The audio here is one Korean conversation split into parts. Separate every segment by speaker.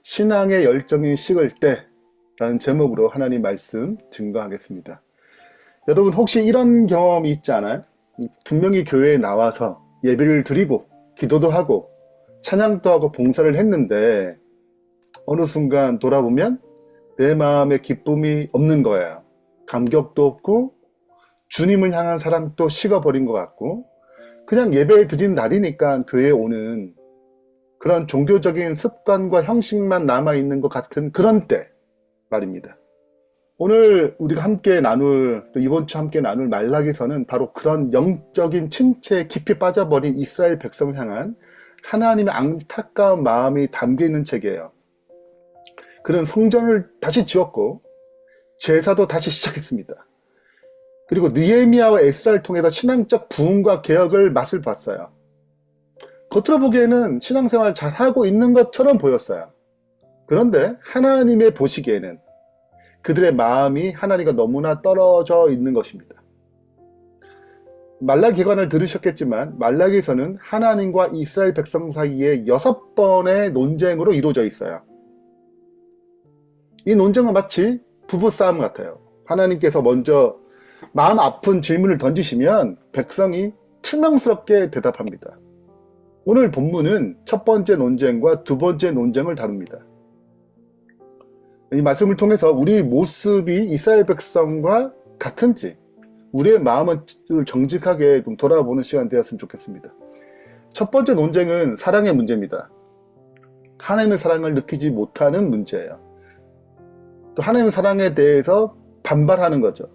Speaker 1: 신앙의 열정이 식을 때 라는 제목으로 하나님 말씀 증거하겠습니다. 여러분 혹시 이런 경험이 있지 않아요? 분명히 교회에 나와서 예배를 드리고 기도도 하고 찬양도 하고 봉사를 했는데 어느 순간 돌아보면 내 마음에 기쁨이 없는 거예요. 감격도 없고 주님을 향한 사랑도 식어버린 것 같고 그냥 예배 드리는 날이니까 교회에 오는 그런 종교적인 습관과 형식만 남아있는 것 같은 그런 때 말입니다. 오늘 우리가 함께 나눌, 또 이번 주 함께 나눌 말라기서는 바로 그런 영적인 침체에 깊이 빠져버린 이스라엘 백성을 향한 하나님의 안타까운 마음이 담겨있는 책이에요. 그는 성전을 다시 지었고 제사도 다시 시작했습니다. 그리고 느헤미야와 에스라를 통해서 신앙적 부흥과 개혁을 맛을 봤어요. 겉으로 보기에는 신앙생활 잘하고 있는 것처럼 보였어요. 그런데 하나님의 보시기에는 그들의 마음이 하나님과 너무나 떨어져 있는 것입니다. 말라기 기관을 들으셨겠지만 말라기서는 하나님과 이스라엘 백성 사이에 6번의 논쟁으로 이루어져 있어요. 이 논쟁은 마치 부부싸움 같아요. 하나님께서 먼저 마음 아픈 질문을 던지시면 백성이 투명스럽게 대답합니다. 오늘 본문은 첫 번째 논쟁과 두 번째 논쟁을 다룹니다. 이 말씀을 통해서 우리 모습이 이스라엘 백성과 같은지 우리의 마음을 정직하게 좀 돌아보는 시간 되었으면 좋겠습니다. 첫 번째 논쟁은 사랑의 문제입니다. 하나님의 사랑을 느끼지 못하는 문제예요. 또 하나님의 사랑에 대해서 반발하는 거죠.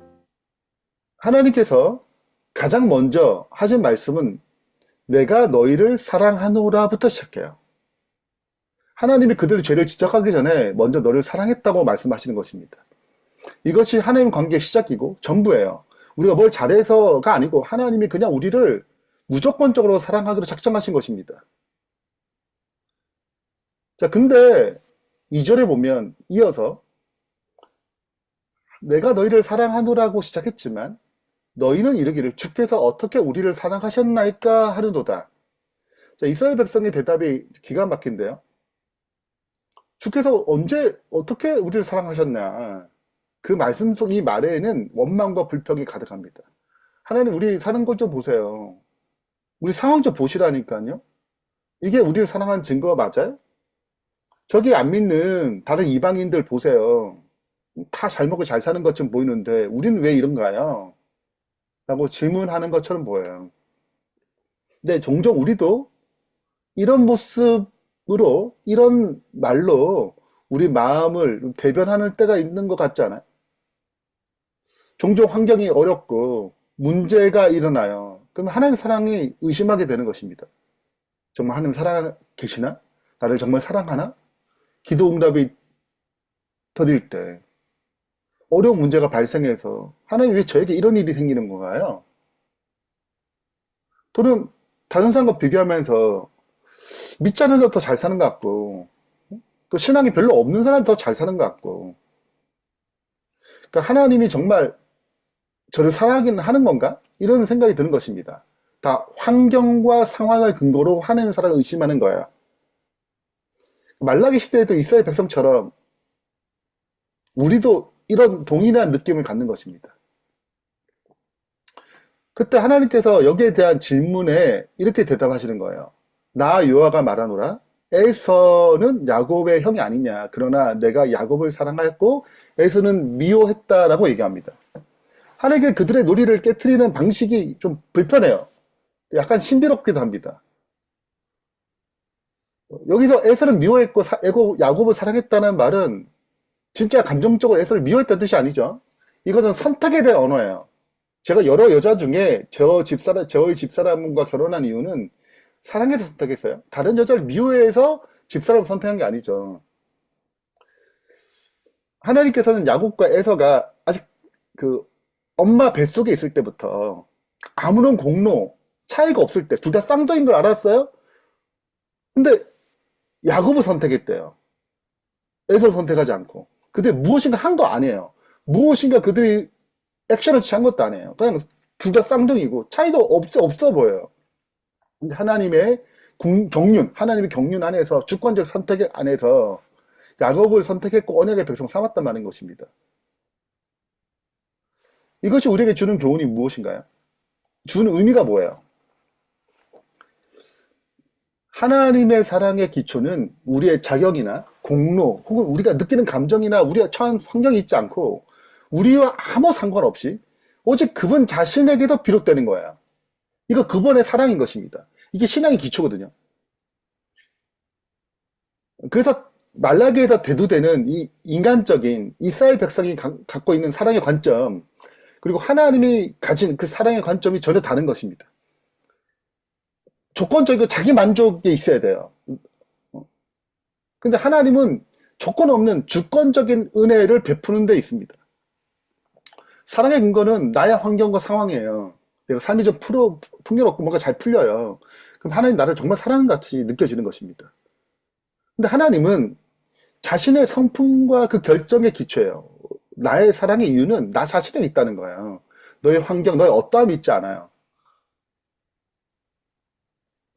Speaker 1: 하나님께서 가장 먼저 하신 말씀은 내가 너희를 사랑하노라부터 시작해요. 하나님이 그들의 죄를 지적하기 전에 먼저 너를 사랑했다고 말씀하시는 것입니다. 이것이 하나님 관계의 시작이고 전부예요. 우리가 뭘 잘해서가 아니고 하나님이 그냥 우리를 무조건적으로 사랑하기로 작정하신 것입니다. 자, 근데 2절에 보면 이어서 내가 너희를 사랑하노라고 시작했지만 너희는 이르기를 주께서 어떻게 우리를 사랑하셨나이까 하는도다. 자, 이스라엘 백성의 대답이 기가 막힌데요. 주께서 언제 어떻게 우리를 사랑하셨냐. 그 말씀 속 이 말에는 원망과 불평이 가득합니다. 하나님 우리 사는 것 좀 보세요. 우리 상황 좀 보시라니까요. 이게 우리를 사랑한 증거 맞아요? 저기 안 믿는 다른 이방인들 보세요. 다 잘 먹고 잘 사는 것처럼 보이는데 우리는 왜 이런가요? 라고 질문하는 것처럼 보여요. 근데 종종 우리도 이런 모습으로 이런 말로 우리 마음을 대변하는 때가 있는 것 같지 않아요? 종종 환경이 어렵고 문제가 일어나요. 그럼 하나님의 사랑이 의심하게 되는 것입니다. 정말 하나님 살아 계시나? 나를 정말 사랑하나? 기도 응답이 더딜 때 어려운 문제가 발생해서 하나님 왜 저에게 이런 일이 생기는 건가요? 또는 다른 사람과 비교하면서 믿지 않는 사람 더 잘 사는 것 같고 또 신앙이 별로 없는 사람이 더 잘 사는 것 같고 그러니까 하나님이 정말 저를 사랑하기는 하는 건가? 이런 생각이 드는 것입니다. 다 환경과 상황을 근거로 하나님의 사랑을 의심하는 거예요. 말라기 시대에도 이스라엘 백성처럼 우리도 이런 동일한 느낌을 갖는 것입니다. 그때 하나님께서 여기에 대한 질문에 이렇게 대답하시는 거예요. 나 여호와가 말하노라 에서는 야곱의 형이 아니냐. 그러나 내가 야곱을 사랑하였고 에서는 미워했다라고 얘기합니다. 하나님께 그들의 놀이를 깨트리는 방식이 좀 불편해요. 약간 신비롭기도 합니다. 여기서 에서는 미워했고 야곱을 사랑했다는 말은 진짜 감정적으로 에서를 미워했다는 뜻이 아니죠. 이것은 선택에 대한 언어예요. 제가 여러 여자 중에 저의 집사람과 결혼한 이유는 사랑해서 선택했어요. 다른 여자를 미워해서 집사람을 선택한 게 아니죠. 하나님께서는 야곱과 에서가 아직 그 엄마 뱃속에 있을 때부터 아무런 공로 차이가 없을 때 둘 다 쌍둥이인 걸 알았어요. 근데 야곱을 선택했대요. 에서를 선택하지 않고. 그들이 무엇인가 한 거 아니에요. 무엇인가 그들이 액션을 취한 것도 아니에요. 그냥 둘 다 쌍둥이고 차이도 없어 보여요. 근데 하나님의 경륜 안에서 주권적 선택 안에서 야곱을 선택했고 언약의 백성 삼았단 말인 것입니다. 이것이 우리에게 주는 교훈이 무엇인가요? 주는 의미가 뭐예요? 하나님의 사랑의 기초는 우리의 자격이나 공로 혹은 우리가 느끼는 감정이나 우리가 처한 환경이 있지 않고 우리와 아무 상관없이 오직 그분 자신에게도 비롯되는 거예요. 이거 그분의 사랑인 것입니다. 이게 신앙의 기초거든요. 그래서 말라기에다 대두되는 이 인간적인 이스라엘 백성이 갖고 있는 사랑의 관점, 그리고 하나님이 가진 그 사랑의 관점이 전혀 다른 것입니다. 조건적이고 자기 만족에 있어야 돼요. 근데 하나님은 조건 없는 주권적인 은혜를 베푸는 데 있습니다. 사랑의 근거는 나의 환경과 상황이에요. 내가 삶이 좀 풍요롭고 뭔가 잘 풀려요. 그럼 하나님 나를 정말 사랑같이 느껴지는 것입니다. 근데 하나님은 자신의 성품과 그 결정에 기초해요. 나의 사랑의 이유는 나 자신에 있다는 거예요. 너의 환경, 너의 어떠함이 있지 않아요.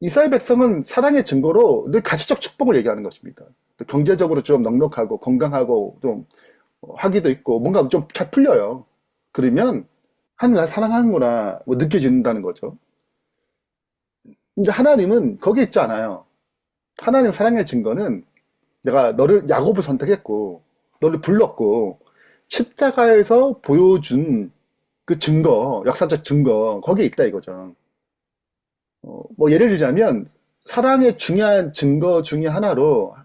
Speaker 1: 이스라엘 백성은 사랑의 증거로 늘 가시적 축복을 얘기하는 것입니다. 경제적으로 좀 넉넉하고 건강하고 좀 하기도 있고 뭔가 좀 잘 풀려요. 그러면 하나님 날 사랑하는구나 뭐 느껴진다는 거죠. 이제 하나님은 거기 있지 않아요. 하나님 사랑의 증거는 내가 너를 야곱을 선택했고 너를 불렀고 십자가에서 보여준 그 증거, 역사적 증거 거기에 있다 이거죠. 뭐 예를 들자면 사랑의 중요한 증거 중에 하나로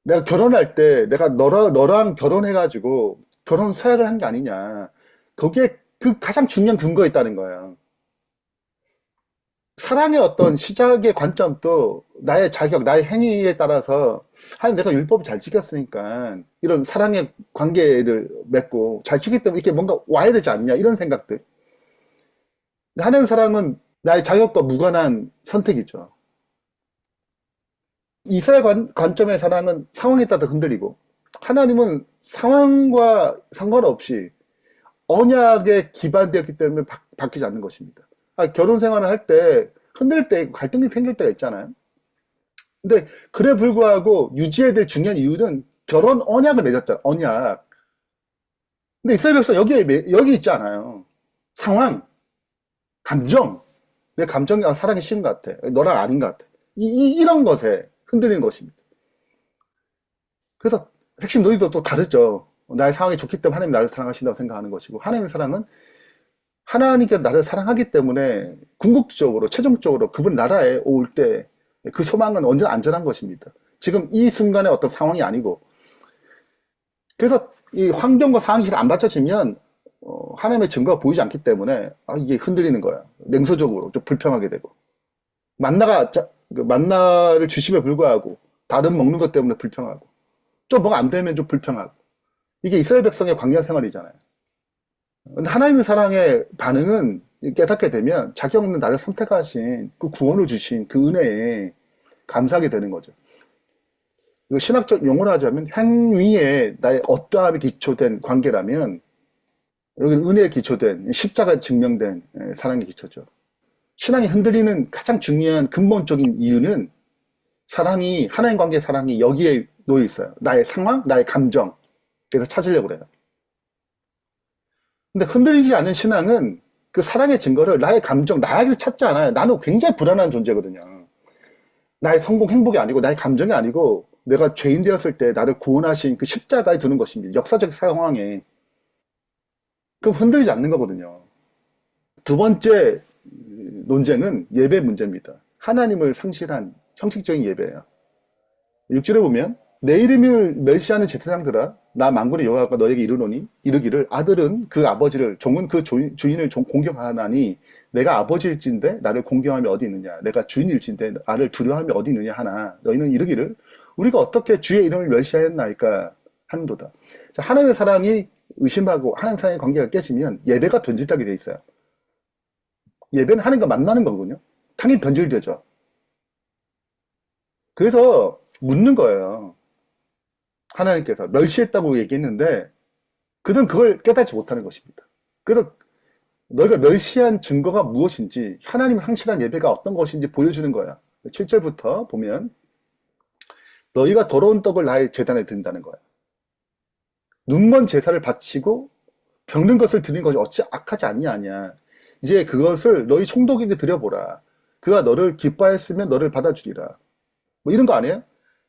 Speaker 1: 내가 결혼할 때 내가 너랑 결혼해가지고 결혼 서약을 한 게 아니냐. 거기에 그 가장 중요한 근거가 있다는 거예요. 사랑의 어떤 시작의 관점도 나의 자격, 나의 행위에 따라서 하나님 내가 율법을 잘 지켰으니까 이런 사랑의 관계를 맺고 잘 지켰기 때문에 이렇게 뭔가 와야 되지 않냐 이런 생각들. 하나님의 사랑은 나의 자격과 무관한 선택이죠. 이스라엘 관점의 사랑은 상황에 따라 흔들리고 하나님은 상황과 상관없이 언약에 기반되었기 때문에 바뀌지 않는 것입니다. 결혼 생활을 할 때 흔들 때 갈등이 생길 때가 있잖아요. 근데 그래 불구하고 유지해야 될 중요한 이유는 결혼 언약을 맺었잖아요. 언약. 근데 이스라엘 백성 여기 있지 않아요. 상황, 감정. 내 감정이 사랑이 싫은 것 같아. 너랑 아닌 것 같아. 이런 것에 흔들리는 것입니다. 그래서 핵심 논의도 또 다르죠. 나의 상황이 좋기 때문에 하나님 나를 사랑하신다고 생각하는 것이고 하나님의 사랑은 하나님께서 나를 사랑하기 때문에 궁극적으로 최종적으로 그분 나라에 올 때 그 소망은 언제나 안전한 것입니다. 지금 이 순간의 어떤 상황이 아니고 그래서 이 환경과 상황이 잘 안 받쳐지면 하나님의 증거가 보이지 않기 때문에 이게 흔들리는 거야. 냉소적으로 좀 불평하게 되고 만나를 주심에 불구하고 다른 먹는 것 때문에 불평하고 좀 뭐가 안 되면 좀 불평하고 이게 이스라엘 백성의 광야 생활이잖아요. 근데 하나님의 사랑의 반응은 깨닫게 되면 자격 없는 나를 선택하신 그 구원을 주신 그 은혜에 감사하게 되는 거죠. 이거 신학적 용어로 하자면 행위에 나의 어떠함이 기초된 관계라면 여기는 은혜에 기초된 십자가에 증명된 사랑의 기초죠. 신앙이 흔들리는 가장 중요한 근본적인 이유는 사랑이 하나님 관계의 사랑이 여기에 놓여 있어요. 나의 상황, 나의 감정. 그래서 찾으려고 그래요. 근데 흔들리지 않는 신앙은 그 사랑의 증거를 나의 감정, 나에게서 찾지 않아요. 나는 굉장히 불안한 존재거든요. 나의 성공, 행복이 아니고 나의 감정이 아니고 내가 죄인 되었을 때 나를 구원하신 그 십자가에 두는 것입니다. 역사적 상황에. 그럼 흔들리지 않는 거거든요. 두 번째 논쟁은 예배 문제입니다. 하나님을 상실한 형식적인 예배예요. 6절에 보면 내 이름을 멸시하는 제사장들아 나 만군의 여호와가 너에게 이르기를 아들은 그 아버지를 종은 그 주인을 공경하나니 내가 아버지일진데 나를 공경함이 어디 있느냐 내가 주인일진데 나를 두려워함이 어디 있느냐 하나 너희는 이르기를 우리가 어떻게 주의 이름을 멸시하였나이까 하는도다. 자, 하나님의 사랑이 의심하고 하나님 사랑의 관계가 깨지면 예배가 변질되게 돼 있어요. 예배는 하나님과 만나는 거거든요. 당연히 변질되죠. 그래서 묻는 거예요. 하나님께서 멸시했다고 얘기했는데 그들은 그걸 깨닫지 못하는 것입니다. 그래서 너희가 멸시한 증거가 무엇인지 하나님 상실한 예배가 어떤 것인지 보여주는 거야. 7절부터 보면 너희가 더러운 떡을 나의 제단에 든다는 거야. 눈먼 제사를 바치고 병든 것을 드리는 것이 어찌 악하지 않냐 하냐. 이제 그것을 너희 총독에게 드려보라. 그가 너를 기뻐했으면 너를 받아주리라. 뭐 이런 거 아니에요?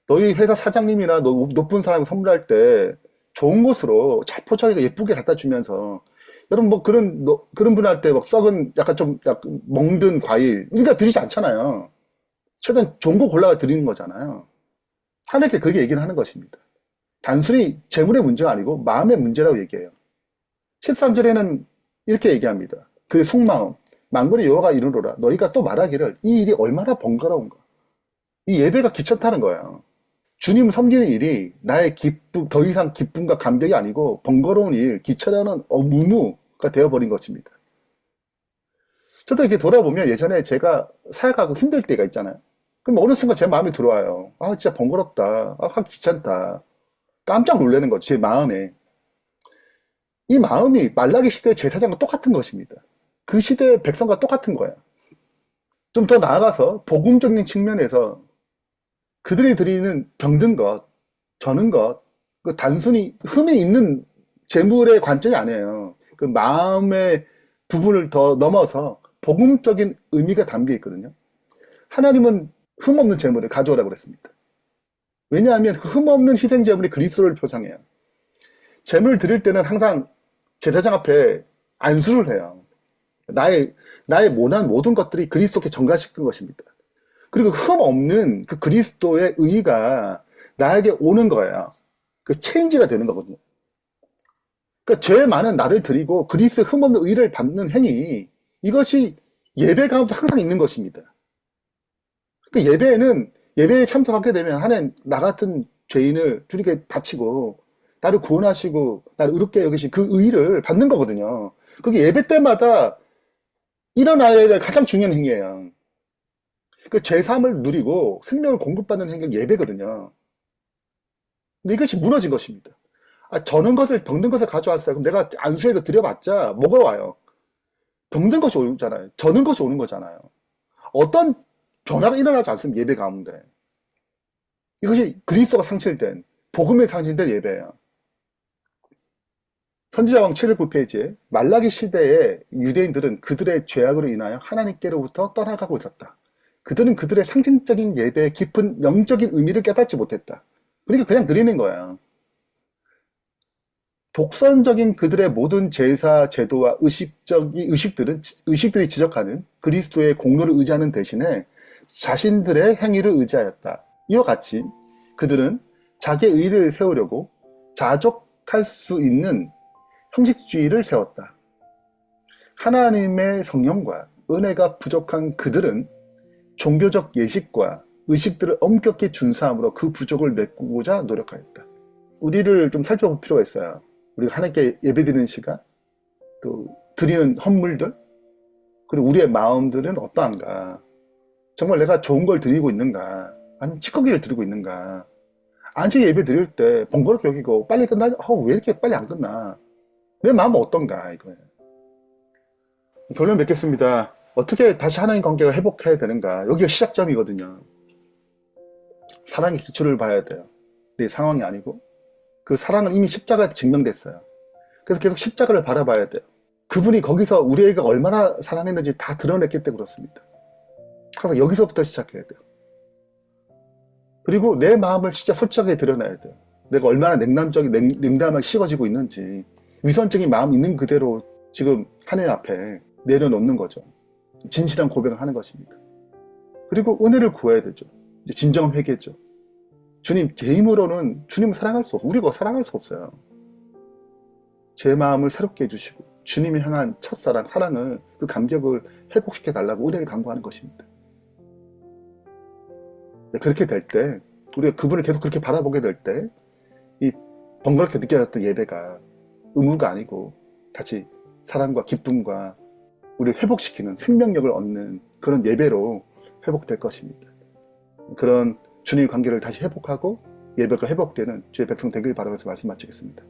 Speaker 1: 너희 회사 사장님이나 높은 사람을 선물할 때 좋은 곳으로 포장해서 예쁘게 갖다 주면서, 여러분 뭐 그런 분한테 막 썩은 약간 멍든 과일 그러니까 드리지 않잖아요. 최대한 좋은 거 골라가 드리는 거잖아요. 하나님께 그렇게 얘기를 하는 것입니다. 단순히 재물의 문제가 아니고 마음의 문제라고 얘기해요. 13절에는 이렇게 얘기합니다. 그의 속마음 만군의 여호와가 이르노라 너희가 또 말하기를 이 일이 얼마나 번거로운가. 이 예배가 귀찮다는 거예요. 주님 섬기는 일이 나의 기쁨, 더 이상 기쁨과 감격이 아니고 번거로운 일, 귀찮아하는 의무가 되어버린 것입니다. 저도 이렇게 돌아보면 예전에 제가 살아가고 힘들 때가 있잖아요. 그럼 어느 순간 제 마음이 들어와요. 아, 진짜 번거롭다. 아, 귀찮다. 깜짝 놀라는 거죠, 제 마음에. 이 마음이 말라기 시대 제사장과 똑같은 것입니다. 그 시대의 백성과 똑같은 거예요. 좀 더 나아가서 복음적인 측면에서 그들이 드리는 병든 것, 저는 것, 그 단순히 흠이 있는 재물의 관점이 아니에요. 그 마음의 부분을 더 넘어서 복음적인 의미가 담겨 있거든요. 하나님은 흠 없는 재물을 가져오라고 그랬습니다. 왜냐하면 그 흠 없는 희생 재물이 그리스도를 표상해요. 재물을 드릴 때는 항상 제사장 앞에 안수를 해요. 나의 모난 모든 것들이 그리스도께 전가시킨 것입니다. 그리고 흠 없는 그 그리스도의 의가 나에게 오는 거예요. 그 체인지가 되는 거거든요. 그러니까 죄 많은 나를 드리고 그리스도의 흠 없는 의를 받는 행위, 이것이 예배 가운데 항상 있는 것입니다. 그 예배에 참석하게 되면 하나님 나 같은 죄인을 주님께 바치고 나를 구원하시고 나를 의롭게 여기신 그 의를 받는 거거든요. 그게 예배 때마다 일어나야 될 가장 중요한 행위예요. 그 죄사함을 누리고 생명을 공급받는 행위가 예배거든요. 근데 이것이 무너진 것입니다. 아, 병든 것을 가져왔어요. 그럼 내가 안수해서 드려봤자 뭐가 와요? 병든 것이 오잖아요. 저는 것이 오는 거잖아요. 어떤 변화가 일어나지 않습니다. 예배 가운데. 이것이 그리스도가 상실된, 복음에 상실된 예배예요. 선지자왕 709페이지에 말라기 시대에 유대인들은 그들의 죄악으로 인하여 하나님께로부터 떠나가고 있었다. 그들은 그들의 상징적인 예배의 깊은 영적인 의미를 깨닫지 못했다. 그러니까 그냥 드리는 거야. 독선적인 그들의 모든 제사, 제도와 의식들이 지적하는 그리스도의 공로를 의지하는 대신에 자신들의 행위를 의지하였다. 이와 같이 그들은 자기의 의를 세우려고 자족할 수 있는 형식주의를 세웠다. 하나님의 성령과 은혜가 부족한 그들은 종교적 예식과 의식들을 엄격히 준수함으로 그 부족을 메꾸고자 노력하였다. 우리를 좀 살펴볼 필요가 있어요. 우리가 하나님께 예배드리는 시간, 또 드리는 헌물들, 그리고 우리의 마음들은 어떠한가? 정말 내가 좋은 걸 드리고 있는가? 아니면 찌꺼기를 드리고 있는가? 안식 예배 드릴 때 번거롭게 여기고 빨리 끝나지? 왜 이렇게 빨리 안 끝나? 내 마음은 어떤가? 이거예요. 결론 맺겠습니다. 어떻게 다시 하나님 관계가 회복해야 되는가? 여기가 시작점이거든요. 사랑의 기초를 봐야 돼요. 내 상황이 아니고 그 사랑은 이미 십자가에 증명됐어요. 그래서 계속 십자가를 바라봐야 돼요. 그분이 거기서 우리에게 얼마나 사랑했는지 다 드러냈기 때문에 그렇습니다. 항상 여기서부터 시작해야 돼요. 그리고 내 마음을 진짜 솔직하게 드러내야 돼요. 내가 얼마나 냉담하게 식어지고 있는지 위선적인 마음 있는 그대로 지금 하나님 앞에 내려놓는 거죠. 진실한 고백을 하는 것입니다. 그리고 은혜를 구해야 되죠. 진정한 회개죠. 주님, 제 힘으로는 주님을 사랑할 수 없어요. 우리가 사랑할 수 없어요. 제 마음을 새롭게 해주시고 주님이 향한 첫사랑, 사랑을, 그 감격을 회복시켜 달라고 은혜를 간구하는 것입니다. 그렇게 될 때, 우리가 그분을 계속 그렇게 바라보게 될 때, 이 번거롭게 느껴졌던 예배가 의무가 아니고 다시 사랑과 기쁨과 우리를 회복시키는 생명력을 얻는 그런 예배로 회복될 것입니다. 그런 주님의 관계를 다시 회복하고 예배가 회복되는 주의 백성 되길 바라면서 말씀 마치겠습니다.